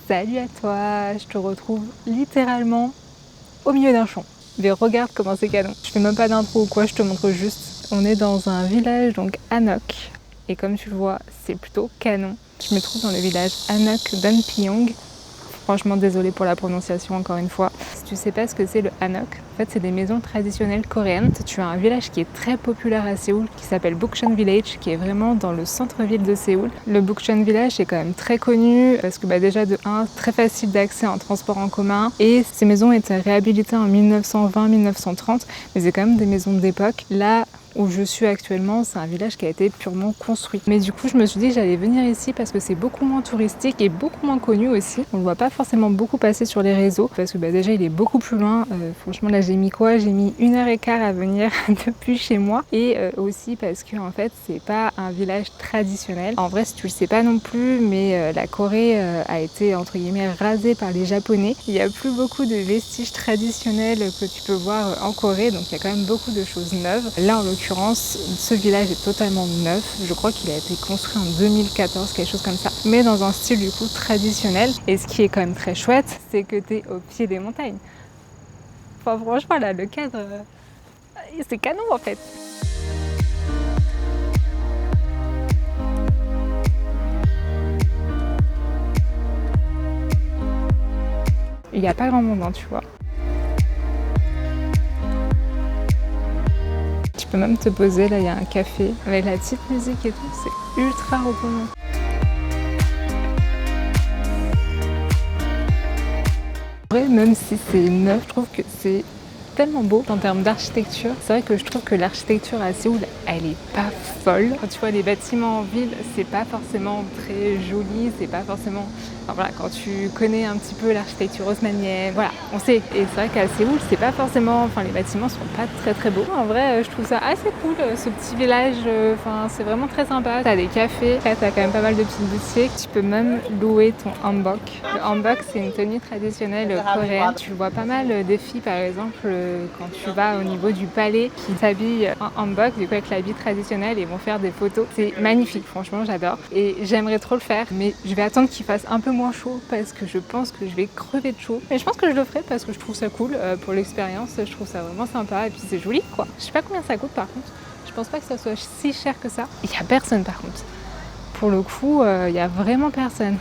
Salut à toi, je te retrouve littéralement au milieu d'un champ. Mais regarde comment c'est canon. Je fais même pas d'intro ou quoi, je te montre juste. On est dans un village, donc Anok. Et comme tu le vois, c'est plutôt canon. Je me trouve dans le village Anok d'Anpiyong. Franchement, désolée pour la prononciation encore une fois. Si tu sais pas ce que c'est le Hanok, en fait, c'est des maisons traditionnelles coréennes. Tu as un village qui est très populaire à Séoul, qui s'appelle Bukchon Village, qui est vraiment dans le centre-ville de Séoul. Le Bukchon Village est quand même très connu, parce que déjà de 1, très facile d'accès en transport en commun. Et ces maisons étaient réhabilitées en 1920-1930, mais c'est quand même des maisons d'époque. Là où je suis actuellement, c'est un village qui a été purement construit. Mais du coup, je me suis dit que j'allais venir ici parce que c'est beaucoup moins touristique et beaucoup moins connu aussi. On le voit pas forcément beaucoup passer sur les réseaux parce que déjà il est beaucoup plus loin. Franchement, là j'ai mis quoi? J'ai mis 1h15 à venir depuis chez moi. Et aussi parce que en fait, c'est pas un village traditionnel. En vrai, si tu le sais pas non plus, mais la Corée a été entre guillemets rasée par les Japonais. Il y a plus beaucoup de vestiges traditionnels que tu peux voir en Corée, donc il y a quand même beaucoup de choses neuves. Là, en l'occurrence, ce village est totalement neuf. Je crois qu'il a été construit en 2014, quelque chose comme ça, mais dans un style du coup traditionnel. Et ce qui est quand même très chouette, c'est que tu es au pied des montagnes. Enfin, franchement, là, le cadre, c'est canon en fait. Il n'y a pas grand monde, hein, tu vois. Tu peux même te poser, là il y a un café avec la petite musique et tout, c'est ultra reposant. En vrai, même si c'est neuf, je trouve que c'est tellement beau en termes d'architecture. C'est vrai que je trouve que l'architecture à Séoul, elle est pas folle. Quand tu vois les bâtiments en ville, c'est pas forcément très joli, c'est pas forcément... Enfin, voilà, quand tu connais un petit peu l'architecture haussmannienne, voilà, on sait. Et c'est vrai qu'à Séoul, c'est pas forcément... Enfin, les bâtiments sont pas très très beaux. En vrai, je trouve ça assez cool, ce petit village. Enfin, c'est vraiment très sympa. T'as des cafés, là, t'as quand même pas mal de petites boutiques. Tu peux même louer ton hanbok. Le hanbok, c'est une tenue traditionnelle coréenne. Tu vois pas mal des filles, par exemple, quand tu vas au niveau du palais, qui s'habillent en hanbok, du coup avec l'habit traditionnel, et vont faire des photos. C'est magnifique, franchement, j'adore. Et j'aimerais trop le faire, mais je vais attendre qu'il fasse un peu moins chaud parce que je pense que je vais crever de chaud. Mais je pense que je le ferai parce que je trouve ça cool pour l'expérience. Je trouve ça vraiment sympa et puis c'est joli, quoi. Je sais pas combien ça coûte par contre. Je pense pas que ça soit si cher que ça. Il y a personne par contre. Pour le coup, il y a vraiment personne.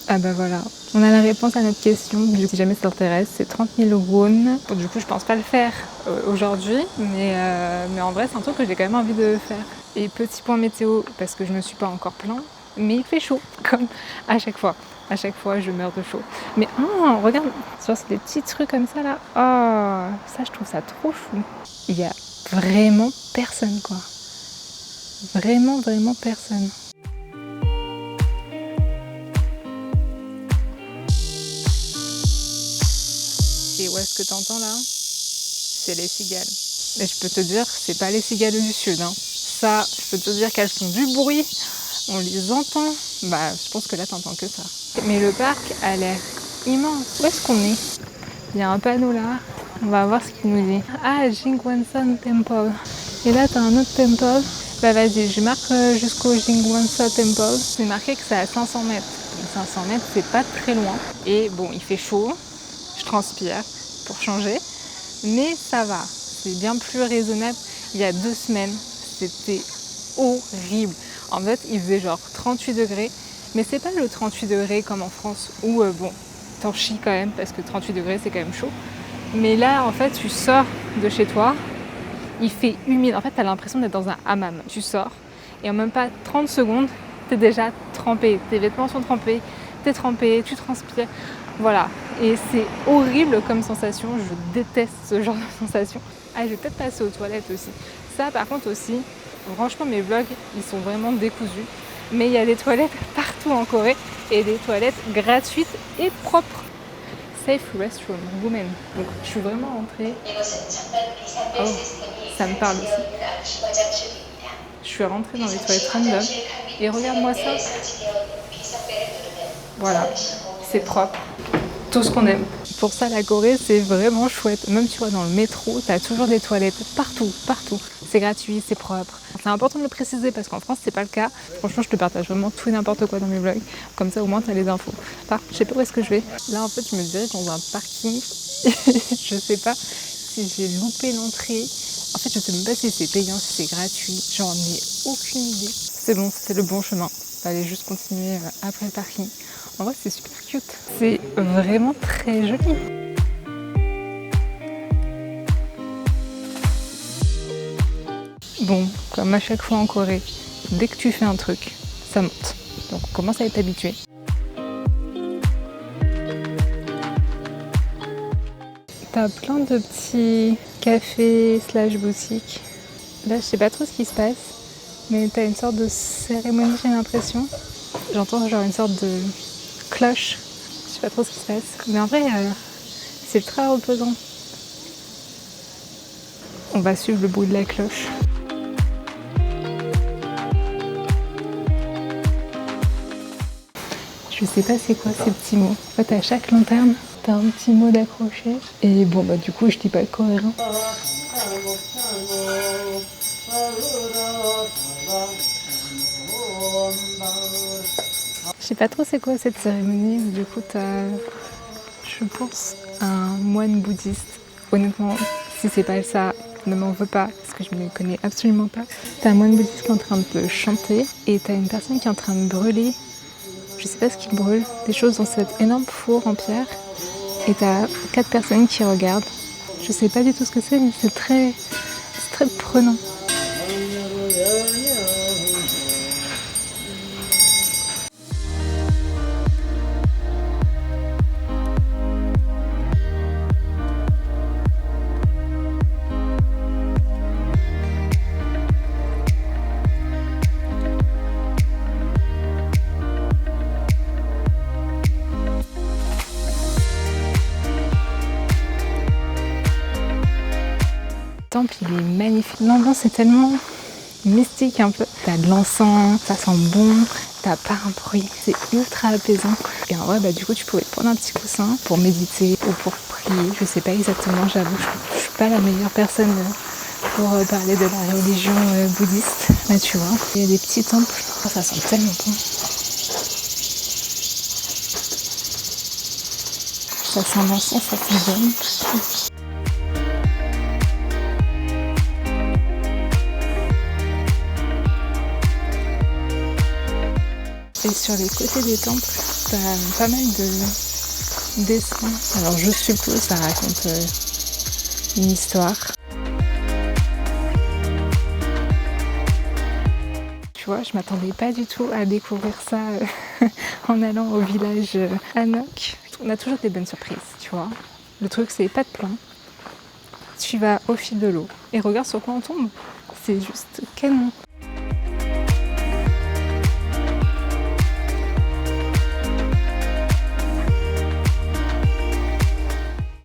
Ah bah voilà, on a la réponse à notre question. Si jamais ça t'intéresse, c'est 30 000 won. Bon, du coup, je pense pas le faire aujourd'hui, mais en vrai, c'est un truc que j'ai quand même envie de faire. Et petit point météo, parce que je me suis pas encore plaint, mais il fait chaud, comme à chaque fois. À chaque fois, je meurs de chaud. Mais oh, regarde, c'est des petits trucs comme ça là. Oh, ça, je trouve ça trop fou. Il y a vraiment personne, quoi. Vraiment, vraiment personne. Et où est-ce que t'entends là? C'est les cigales. Mais je peux te dire, c'est pas les cigales du sud, hein. Ça, je peux te dire qu'elles font du bruit. On les entend. Bah, je pense que là, t'entends que ça. Mais le parc a l'air immense. Où est-ce qu'on est? Il y a un panneau là. On va voir ce qu'il nous dit. Ah, Jingwansan Temple. Et là, t'as un autre temple. Bah vas-y, je marque jusqu'au Jingwansan Temple. C'est marqué que c'est à 500 mètres. Donc 500 mètres, c'est pas très loin. Et bon, il fait chaud. Je transpire pour changer, mais ça va, c'est bien plus raisonnable. Il y a 2 semaines, c'était horrible. En fait, il faisait genre 38 degrés, mais c'est pas le 38 degrés comme en France où bon, t'en chies quand même parce que 38 degrés c'est quand même chaud. Mais là, en fait, tu sors de chez toi, il fait humide. En fait, t'as l'impression d'être dans un hammam. Tu sors et en même pas 30 secondes, t'es déjà trempé. Tes vêtements sont trempés, t'es trempé, tu transpires. Voilà, et c'est horrible comme sensation, je déteste ce genre de sensation. Ah, je vais peut-être passer aux toilettes aussi. Ça, par contre aussi, franchement, mes vlogs, ils sont vraiment décousus. Mais il y a des toilettes partout en Corée et des toilettes gratuites et propres. Safe restroom, women. Donc, je suis vraiment rentrée. Oh, ça me parle aussi. Je suis rentrée dans les toilettes random et regarde-moi ça. Voilà, c'est propre. Tout ce qu'on aime. Pour ça, la Corée, c'est vraiment chouette. Même tu vois, dans le métro, t'as toujours des toilettes partout, partout. C'est gratuit, c'est propre. C'est important de le préciser parce qu'en France, c'est pas le cas. Franchement, je te partage vraiment tout et n'importe quoi dans mes vlogs. Comme ça, au moins, t'as les infos. Enfin, je sais pas où est-ce que je vais. Là, en fait, je me dirige dans un parking. Je sais pas si j'ai loupé l'entrée. En fait, je sais même pas si c'est payant, si c'est gratuit. J'en ai aucune idée. C'est bon, c'était le bon chemin. Fallait juste continuer après le parking. En vrai, c'est super cute. C'est vraiment très joli. Bon, comme à chaque fois en Corée, dès que tu fais un truc, ça monte. Donc on commence à être habitué. T'as plein de petits cafés / boutiques. Là, je sais pas trop ce qui se passe, mais t'as une sorte de cérémonie, j'ai l'impression. J'entends genre une sorte de cloche. Je sais pas trop ce qui se passe. Mais en vrai, c'est très reposant. On va suivre le bruit de la cloche. Je sais pas c'est quoi ces petits mots. En fait, à chaque lanterne, t'as un petit mot d'accroché. Et bon, bah du coup, je dis pas le coréen. Je sais pas trop c'est quoi cette cérémonie. Du coup, t'as, je pense, un moine bouddhiste. Honnêtement, si c'est pas ça, ne m'en veux pas, parce que je ne me connais absolument pas. T'as un moine bouddhiste qui est en train de chanter, et t'as une personne qui est en train de brûler, je sais pas ce qu'il brûle, des choses dans cet énorme four en pierre, et t'as 4 personnes qui regardent. Je sais pas du tout ce que c'est, mais c'est très prenant. Le temple, il est magnifique. L'ambiance est tellement mystique un peu. T'as de l'encens, ça sent bon, t'as pas un bruit, c'est ultra apaisant. Et en vrai, bah, du coup, tu pouvais prendre un petit coussin pour méditer ou pour prier. Je sais pas exactement, j'avoue, je suis pas la meilleure personne pour parler de la religion bouddhiste. Mais tu vois, il y a des petits temples, oh, ça sent tellement bon. Ça sent l'encens, ça sent bon. Et sur les côtés des temples, t'as pas mal de dessins. Alors je suppose ça raconte une histoire. Tu vois, je m'attendais pas du tout à découvrir ça en allant au village Hanok. On a toujours des bonnes surprises, tu vois. Le truc, c'est pas de plan. Tu vas au fil de l'eau et regarde sur quoi on tombe. C'est juste canon.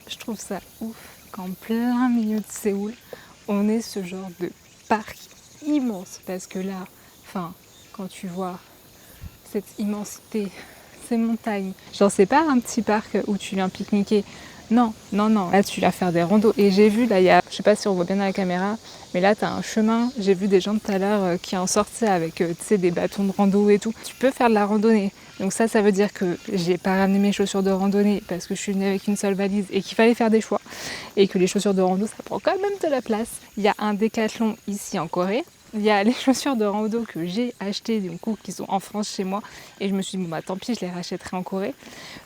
Je trouve ça ouf qu'en plein milieu de Séoul, on ait ce genre de parc immense. Parce que là, enfin, quand tu vois cette immensité, ces montagnes, genre c'est pas un petit parc où tu viens pique-niquer. Non, non, non, là tu vas faire des randos. Et j'ai vu, là, il y a, je sais pas si on voit bien dans la caméra, mais là t'as un chemin, j'ai vu des gens tout à l'heure qui en sortaient avec, tu sais, des bâtons de rando et tout. Tu peux faire de la randonnée. Donc ça veut dire que j'ai pas ramené mes chaussures de randonnée parce que je suis venue avec une seule valise et qu'il fallait faire des choix. Et que les chaussures de rando, ça prend quand même de la place. Il y a un Décathlon ici en Corée. Il y a les chaussures de rando que j'ai achetées, du coup, qui sont en France chez moi. Et je me suis dit, bon bah tant pis, je les rachèterai en Corée.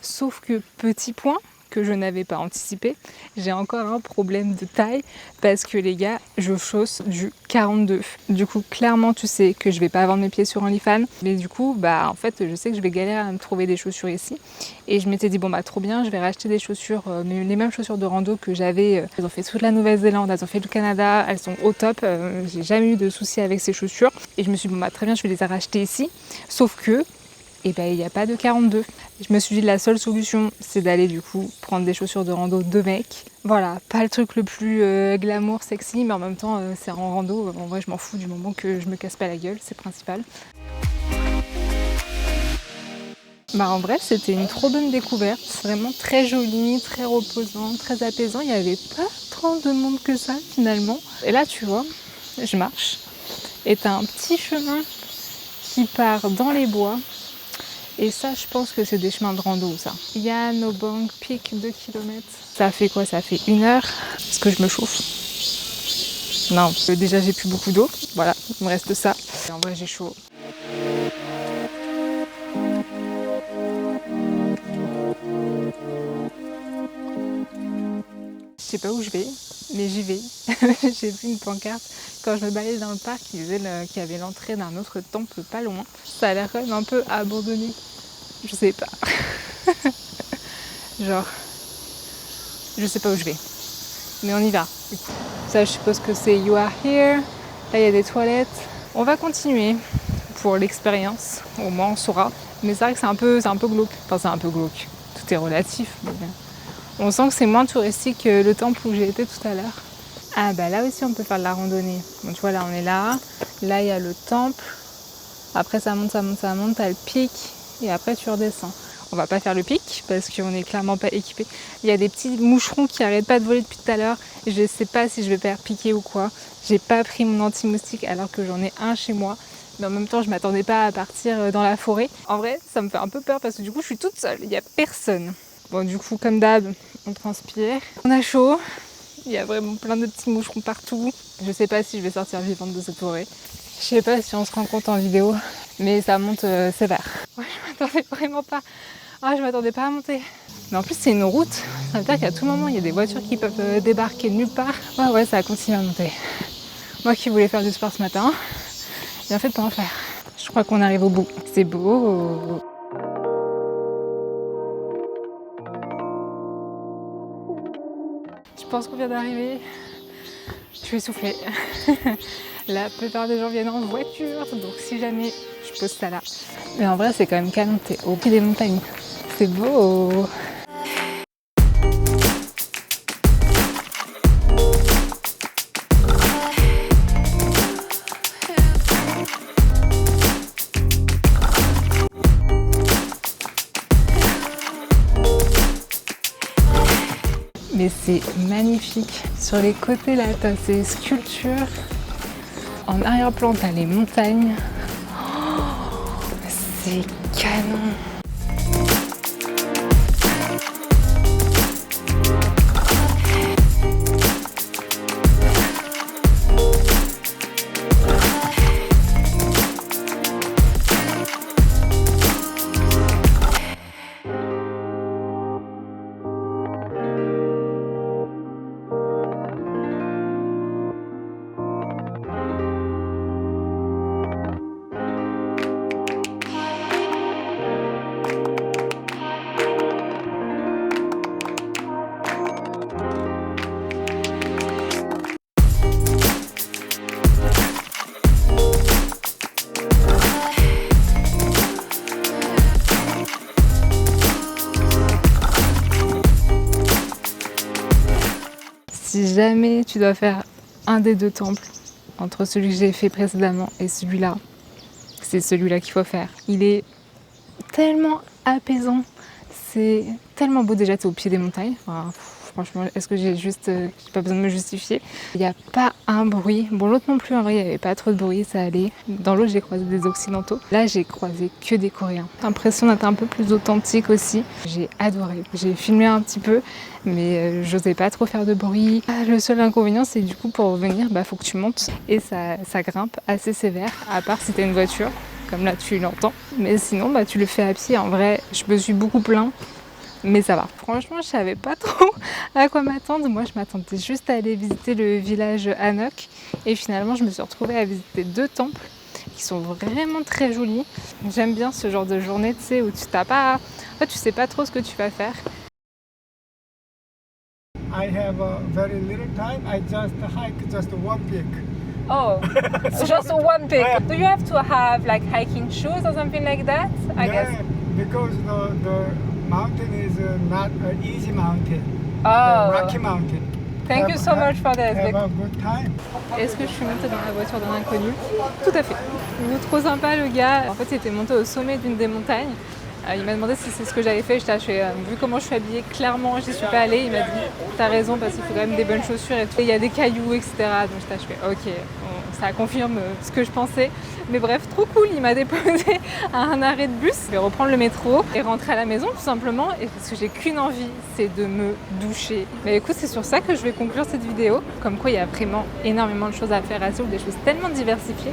Sauf que, petit point, que je n'avais pas anticipé, j'ai encore un problème de taille parce que les gars, je chausse du 42. Du coup, clairement, tu sais que je vais pas avoir mes pieds sur OnlyFans, mais du coup, bah en fait, je sais que je vais galérer à me trouver des chaussures ici. Et je m'étais dit bon bah trop bien, je vais racheter des chaussures, les mêmes chaussures de rando que j'avais. Elles ont fait toute la Nouvelle-Zélande, elles ont fait le Canada, elles sont au top. J'ai jamais eu de soucis avec ces chaussures. Et je me suis dit bon bah très bien, je vais les racheter ici. Sauf que et ben il n'y a pas de 42. Je me suis dit la seule solution c'est d'aller du coup prendre des chaussures de rando de mec. Voilà, pas le truc le plus glamour, sexy, mais en même temps c'est en rando. En vrai je m'en fous du moment que je me casse pas la gueule, c'est principal. Bah en vrai c'était une trop bonne découverte, vraiment très jolie, très reposant, très apaisant, il n'y avait pas tant de monde que ça finalement. Et là tu vois, je marche et t'as un petit chemin qui part dans les bois et ça je pense que c'est des chemins de rando ça. Yanobang Peak 2 km. Ça fait quoi? Ça fait 1 heure. Est-ce que je me chauffe? Non, parce que déjà j'ai plus beaucoup d'eau, voilà, il me reste ça. Et en vrai j'ai chaud. Je sais pas où je vais, mais j'y vais. J'ai vu une pancarte quand je me baladais dans le parc qui disait qu'il y avait l'entrée d'un autre temple pas loin. Ça a l'air quand même un peu abandonné. Je sais pas. Genre, je sais pas où je vais. Mais on y va. Ça, je suppose que c'est You Are Here. Là, il y a des toilettes. On va continuer pour l'expérience. Au moins, on saura. Mais c'est vrai que c'est un peu glauque. Enfin, c'est un peu glauque. Tout est relatif. Mais on sent que c'est moins touristique que le temple où j'ai été tout à l'heure. Ah bah là aussi on peut faire de la randonnée. Bon tu vois là on est là. Là il y a le temple. Après ça monte, t'as le pic. Et après tu redescends. On va pas faire le pic parce qu'on est clairement pas équipé. Il y a des petits moucherons qui arrêtent pas de voler depuis tout à l'heure. Et je sais pas si je vais faire piquer ou quoi. J'ai pas pris mon anti-moustique alors que j'en ai un chez moi. Mais en même temps je m'attendais pas à partir dans la forêt. En vrai ça me fait un peu peur parce que du coup je suis toute seule. Il y a personne. Bon du coup comme d'hab on transpire, on a chaud, il y a vraiment plein de petits moucherons partout. Je sais pas si je vais sortir vivante de cette forêt. Je sais pas si on se rend compte en vidéo, mais ça monte sévère. Ouais, je m'attendais vraiment pas. Ah je m'attendais pas à monter. Mais en plus c'est une route, ça veut dire qu'à tout moment il y a des voitures qui peuvent débarquer de nulle part. Ouais ça continue à monter. Moi qui voulais faire du sport ce matin, bien fait de pas en faire. Je crois qu'on arrive au bout. C'est beau. Je pense qu'on vient d'arriver. Je suis essoufflée. La plupart des gens viennent en voiture, donc si jamais je pose ça là. Mais en vrai, c'est quand même calme, t'es au pied des montagnes. C'est beau. Mais c'est magnifique. Sur les côtés là, t'as ces sculptures. En arrière-plan, t'as les montagnes. Oh, c'est canon. Si jamais tu dois faire un des 2 temples, entre celui que j'ai fait précédemment et celui-là, c'est celui-là qu'il faut faire. Il est tellement apaisant, c'est tellement beau. Déjà, t'es au pied des montagnes. Enfin, franchement, est-ce que j'ai pas besoin de me justifier? Il n'y a pas un bruit. Bon, l'autre non plus, en vrai, il n'y avait pas trop de bruit, ça allait. Dans l'autre, j'ai croisé des Occidentaux. Là, j'ai croisé que des Coréens. L'impression d'être un peu plus authentique aussi. J'ai adoré. J'ai filmé un petit peu, mais j'osais pas trop faire de bruit. Le seul inconvénient, c'est du coup, pour revenir, faut que tu montes. Et ça grimpe assez sévère, à part si t'as une voiture, comme là, tu l'entends. Mais sinon, tu le fais à pied. En vrai, je me suis beaucoup plaint. Mais ça va. Franchement, je savais pas trop à quoi m'attendre. Moi, je m'attendais juste à aller visiter le village Hanok. Et finalement, je me suis retrouvée à visiter 2 temples qui sont vraiment très jolis. J'aime bien ce genre de journée, tu sais, où tu sais pas trop ce que tu vas faire. I have a very little time. I just hike just one peak. Oh, just one peak. Do you have to have like hiking shoes or something like that? I guess. Because the mountain is not an easy mountain. Oh. The rocky mountain. Thank you so much for this. Have a good time. Est-ce que je suis montée dans la voiture d'un inconnu? Tout à fait. Il est trop sympa le gars. En fait, il était monté au sommet d'une des montagnes. Il m'a demandé si c'est ce que j'avais fait. Je fais, vu comment je suis habillée, clairement j'y suis pas allée. Il m'a dit t'as raison parce qu'il faut quand même des bonnes chaussures et tout. Il y a des cailloux, etc. Donc je fais ok, ça confirme ce que je pensais. Mais bref, trop cool. Il m'a déposé à un arrêt de bus. Je vais reprendre le métro et rentrer à la maison tout simplement. Et parce que j'ai qu'une envie, c'est de me doucher. Mais écoute, c'est sur ça que je vais conclure cette vidéo. Comme quoi il y a vraiment énormément de choses à faire à Séoul, des choses tellement diversifiées.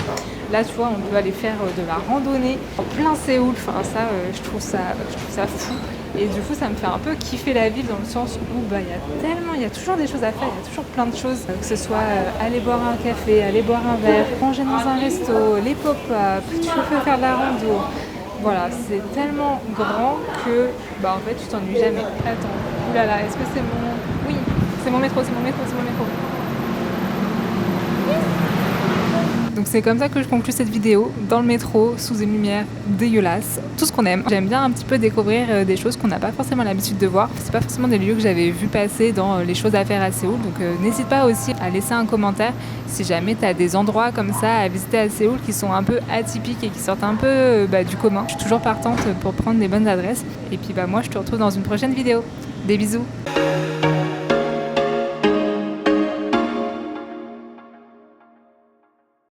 Là tu vois, on peut aller faire de la randonnée en plein Séoul. Enfin ça, je trouve ça fou. Et du coup ça me fait un peu kiffer la ville dans le sens où il y a toujours des choses à faire, il y a toujours plein de choses, que ce soit aller boire un café, aller boire un verre, manger dans un resto, les pop-up, tu peux faire de la rando. Voilà, c'est tellement grand que en fait tu t'ennuies jamais. Attends, oulala, est-ce que c'est mon... Oui, c'est mon métro. Donc c'est comme ça que je conclue cette vidéo, dans le métro, sous une lumière dégueulasse, tout ce qu'on aime. J'aime bien un petit peu découvrir des choses qu'on n'a pas forcément l'habitude de voir. C'est pas forcément des lieux que j'avais vu passer dans les choses à faire à Séoul, donc n'hésite pas aussi à laisser un commentaire si jamais tu as des endroits comme ça à visiter à Séoul qui sont un peu atypiques et qui sortent un peu du commun. Je suis toujours partante pour prendre des bonnes adresses. Et puis moi je te retrouve dans une prochaine vidéo. Des bisous.